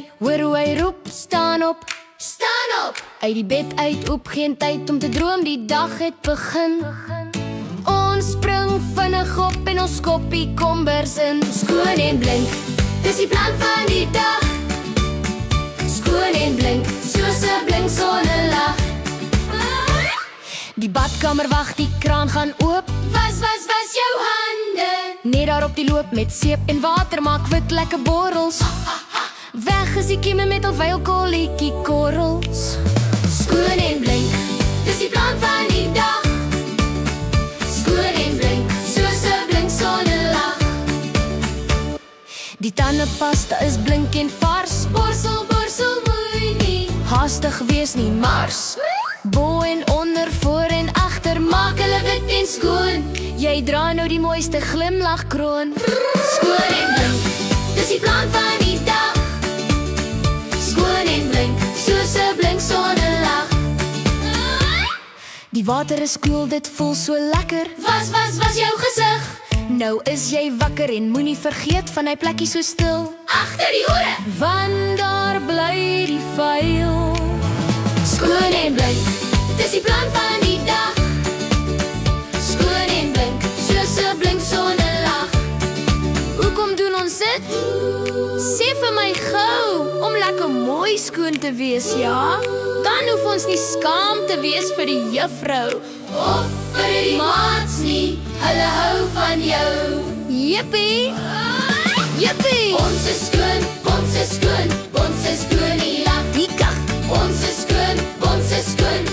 bly. Hoor hoe hy roep, staan op, Staan op, uit die bed uit op, geen tyd om te droom, die dag het begin. Ons spring vinnig op en ons koppie kombers in. Skoon en blink, dis die plan van die dag. skoon en blink, Soos 'n blink sonnelag. die badkamer wag, die kraan gaan oop. Was jou hande. Net daar op die loop met seep en water, maak wit lekker borrels. Weg is die kieme met al vuil kolletjie korrels. Skoon en blink, dis die plan van die dag. Skoon en blink, soos 'n blink sonnelag. Die tandepasta is blink en vars. Borsel, borsel, moenie. Haastig wees nie mars. Bo en onder, voor en agter, maak hulle wit en skoon. Jy dra nou die mooiste glimlachkroon. Skoon en blink, dis die plan van die dag. Skoon en blink, soos 'n blink sonnelag. Die water is koel, dit voel so lekker. Was jou gesig. Nou is jy wakker en moenie vergeet van hy plekkie so stil. Agter die ore. Want daar bly die vuil. Skoon en blink, dis die plan van die dag. Skoon en blink, soos 'n blink sonnelag. Hoekom doen ons dit? Sê vir my gou, om lekker mooi skoon te wees, ja? Dan hoef ons nie skaam te wees vir die juffrou. Of vir die maats nie, hulle hou van jou. Jippie! Jippie! Ons is skoon, ons is skoon, ons is skoon, die lag. Die kag! Ons is skoon, ons is skoon,